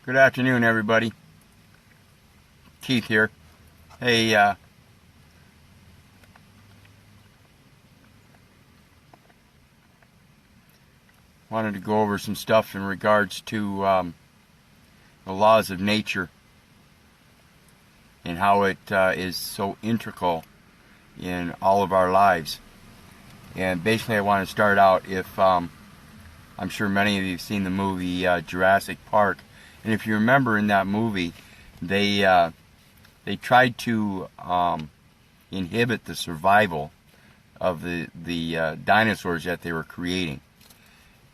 Good afternoon, everybody. Keith here. Hey, wanted to go over some stuff in regards to the laws of nature and how it is so integral in all of our lives. And basically, I want to start out I'm sure many of you have seen the movie Jurassic Park, and if you remember in that movie, they tried to inhibit the survival of the dinosaurs that they were creating.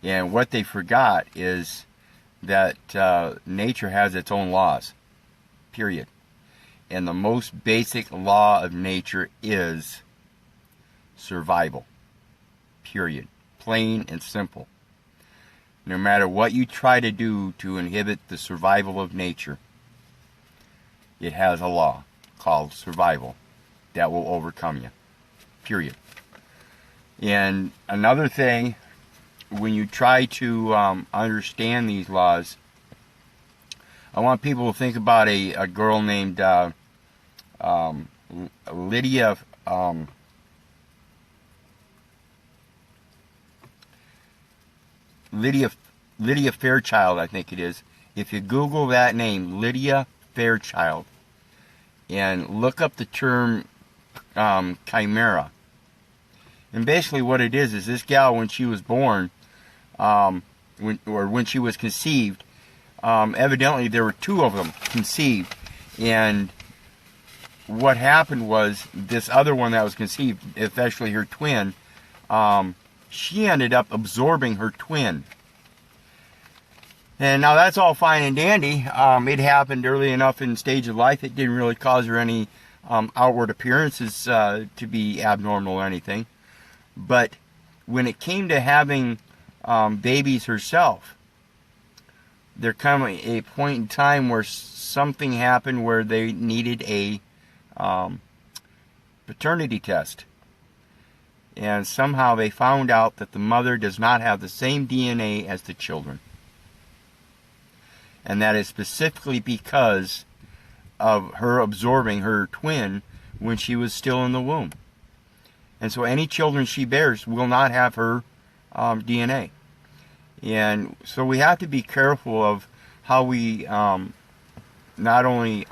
And what they forgot is that nature has its own laws, period. And the most basic law of nature is survival, period. Plain and simple. No matter what you try to do to inhibit the survival of nature, it has a law called survival that will overcome you, period. And another thing, when you try to understand these laws, I want people to think about a girl named Lydia Lydia Fairchild, I think it is. If you Google that name, Lydia Fairchild, and look up the term chimera. And basically what it is this gal, when she was born, when she was conceived, evidently there were two of them conceived. And what happened was this other one that was conceived, especially her twin, she ended up absorbing her twin. And now that's all fine and dandy. It happened early enough in stage of life. It didn't really cause her any outward appearances to be abnormal or anything. But when it came to having babies herself, there came a point in time where something happened where they needed a paternity test. And somehow they found out that the mother does not have the same DNA as the children. And that is specifically because of her absorbing her twin when she was still in the womb. And so any children she bears will not have her DNA. And so we have to be careful of how we not only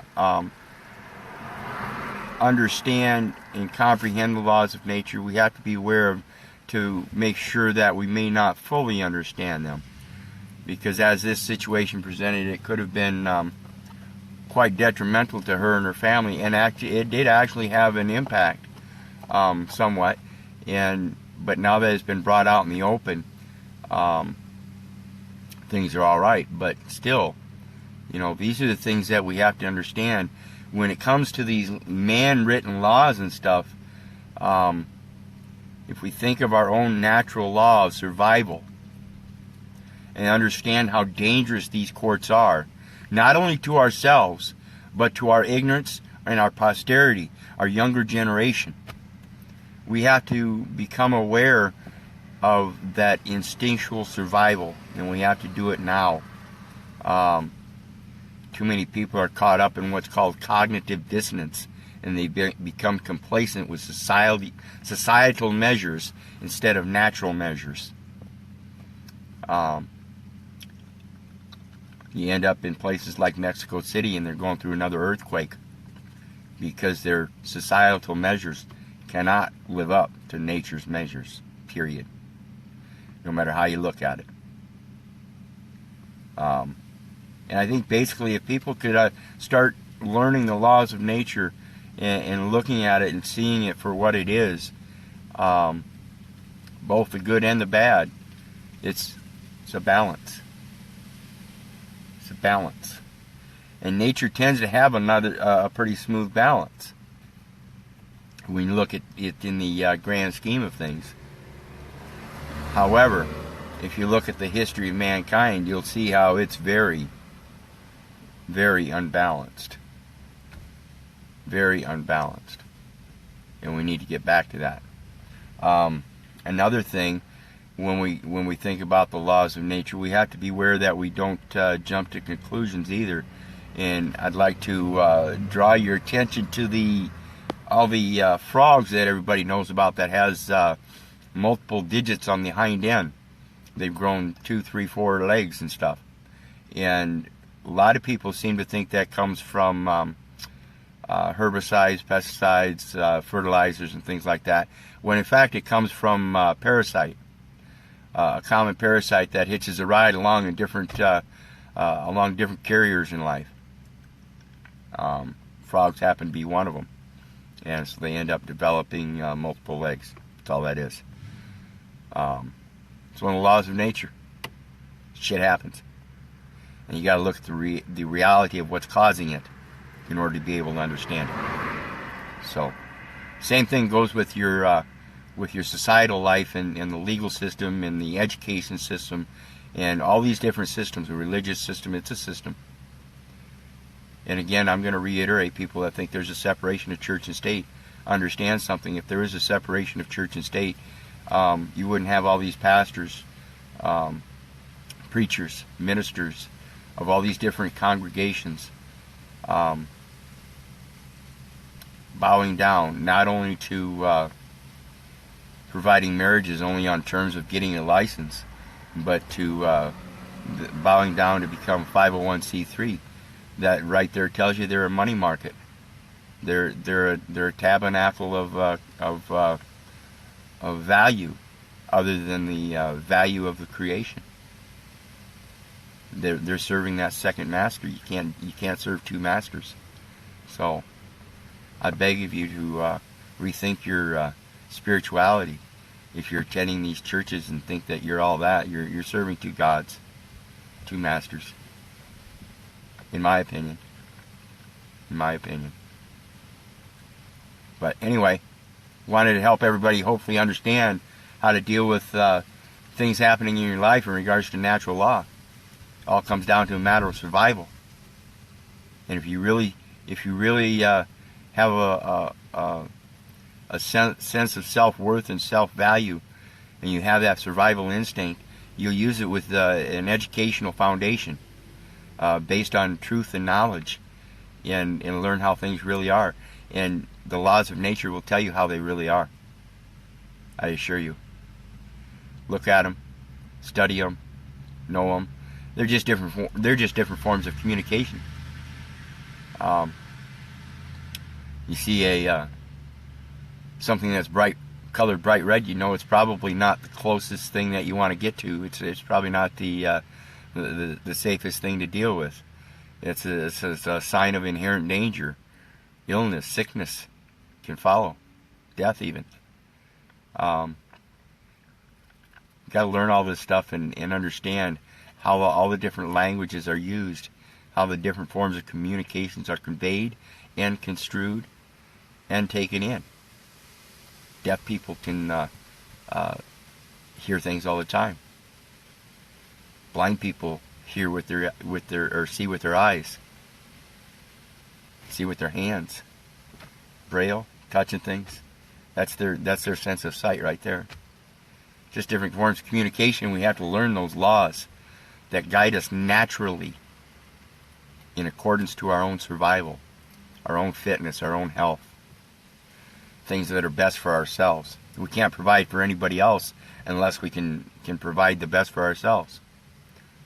understand and comprehend the laws of nature, we have to be aware of to make sure that we may not fully understand them. Because as this situation presented, it could have been quite detrimental to her and her family, and actually, it did actually have an impact somewhat. But now that it's been brought out in the open, things are all right. But still, these are the things that we have to understand when it comes to these man-written laws and stuff. If we think of our own natural law of survival and understand how dangerous these courts are, not only to ourselves, but to our ignorance and our posterity, our younger generation, we have to become aware of that instinctual survival, and we have to do it now. Too many people are caught up in what's called cognitive dissonance, and they become complacent with societal measures instead of natural measures. You end up in places like Mexico City and they're going through another earthquake because their societal measures cannot live up to nature's measures, period. No matter how you look at it. And I think basically if people could start learning the laws of nature and looking at it and seeing it for what it is, both the good and the bad, it's a balance. It's a balance. And nature tends to have a pretty smooth balance when you look at it in the grand scheme of things. However, if you look at the history of mankind, you'll see how it's very, very unbalanced. Very unbalanced. And we need to get back to that. Another thing, when we think about the laws of nature, we have to be aware that we don't jump to conclusions either. And I'd like to draw your attention to all the frogs that everybody knows about that has multiple digits on the hind end. They've grown 2, 3, 4 legs and stuff. And a lot of people seem to think that comes from herbicides, pesticides, fertilizers, and things like that, when in fact it comes from parasite. A common parasite that hitches a ride along different carriers in life. Frogs happen to be one of them, and so they end up developing multiple legs. That's all that is. It's one of the laws of nature. Shit happens, and you got to look at the reality of what's causing it in order to be able to understand it. So, same thing goes with your societal life and the legal system and the education system and all these different systems. The religious system, it's a system. And again, I'm going to reiterate, people that think there's a separation of church and state, understand something. If there is a separation of church and state, you wouldn't have all these pastors, preachers, ministers of all these different congregations bowing down, not only to providing marriages only on terms of getting a license, but to bowing down to become 501c3. That right there tells you they're a money market. They're a tabernacle of value, other than the value of the creation. They're serving that second master. You can't serve two masters. So I beg of you to rethink your spirituality. If you're attending these churches and think that you're all that, you're serving two gods, two masters. In my opinion. But anyway, wanted to help everybody hopefully understand how to deal with things happening in your life in regards to natural law. It all comes down to a matter of survival. And if you really have a sense of self-worth and self-value, and you have that survival instinct, you'll use it with an educational foundation based on truth and knowledge, and learn how things really are. And the laws of nature will tell you how they really are. I assure you. Look at them, study them, know them. They're just different forms of communication. You see something that's colored bright red, you know it's probably not the closest thing that you want to get to. It's probably not the safest thing to deal with. It's a sign of inherent danger. Illness, sickness can follow. Death even. Got to learn all this stuff and understand how all the different languages are used, how the different forms of communications are conveyed and construed and taken in. Deaf people can hear things all the time. Blind people hear or see with their eyes, see with their hands. Braille, touching things, that's their sense of sight right there. Just different forms of communication. We have to learn those laws that guide us naturally in accordance to our own survival, our own fitness, our own health. Things that are best for ourselves. We can't provide for anybody else unless we can provide the best for ourselves.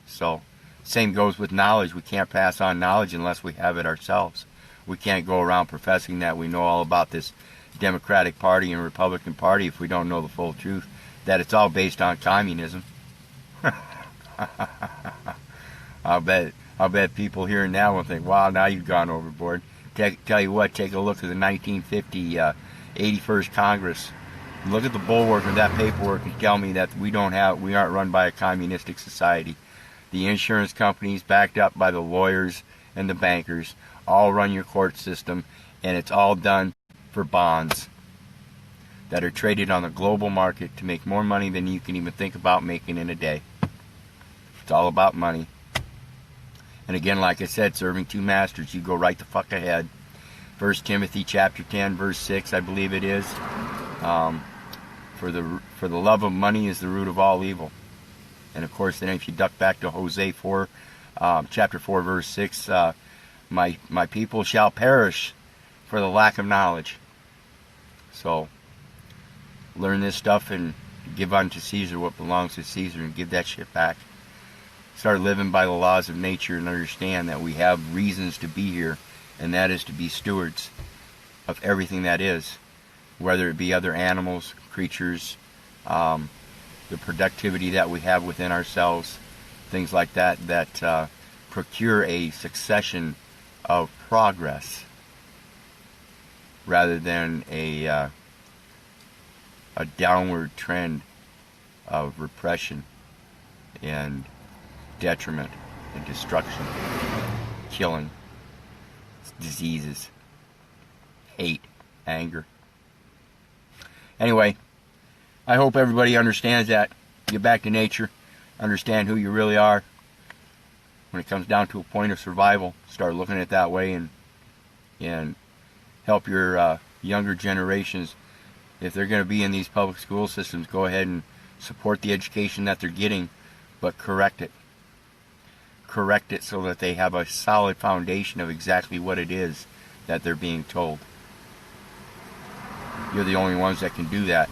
So, same goes with knowledge. We can't pass on knowledge unless we have it ourselves. We can't go around professing that we know all about this Democratic Party and Republican Party if we don't know the full truth, that it's all based on communism. I'll bet people hearing that will think, wow, now you've gone overboard. Tell you what, take a look at the 1950 81st Congress. Look at the bulwark of that paperwork and tell me that we aren't run by a communistic society. The insurance companies, backed up by the lawyers and the bankers, all run your court system, and it's all done for bonds that are traded on the global market to make more money than you can even think about making in a day. It's all about money. And again, like I said, serving two masters. You go right the fuck ahead. 1 Timothy chapter 10, verse 6, I believe it is. For the love of money is the root of all evil. And of course, then if you duck back to Hosea 4, chapter 4, verse 6, my people shall perish for the lack of knowledge. So, learn this stuff and give unto Caesar what belongs to Caesar and give that shit back. Start living by the laws of nature and understand that we have reasons to be here, and that is to be stewards of everything that is, whether it be other animals, creatures, the productivity that we have within ourselves, things like that, that procure a succession of progress rather than a downward trend of repression and detriment and destruction, killing, diseases, hate, anger. Anyway, I hope everybody understands that. Get back to nature. Understand who you really are. When it comes down to a point of survival, start looking at it that way and help your younger generations. If they're going to be in these public school systems, go ahead and support the education that they're getting, but correct it. Correct it so that they have a solid foundation of exactly what it is that they're being told. You're the only ones that can do that,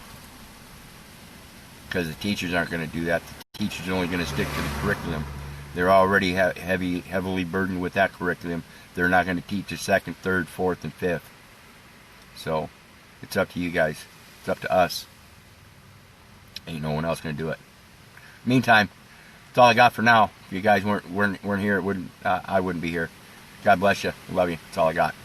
because the teachers aren't going to do that. The teachers are only going to stick to the curriculum. They're already heavily burdened with that curriculum. They're not going to teach the second, third, fourth, and fifth. So, it's up to you guys. It's up to us. Ain't no one else going to do it. Meantime, that's all I got for now. If you guys weren't here, I wouldn't be here. God bless you. Love you. That's all I got.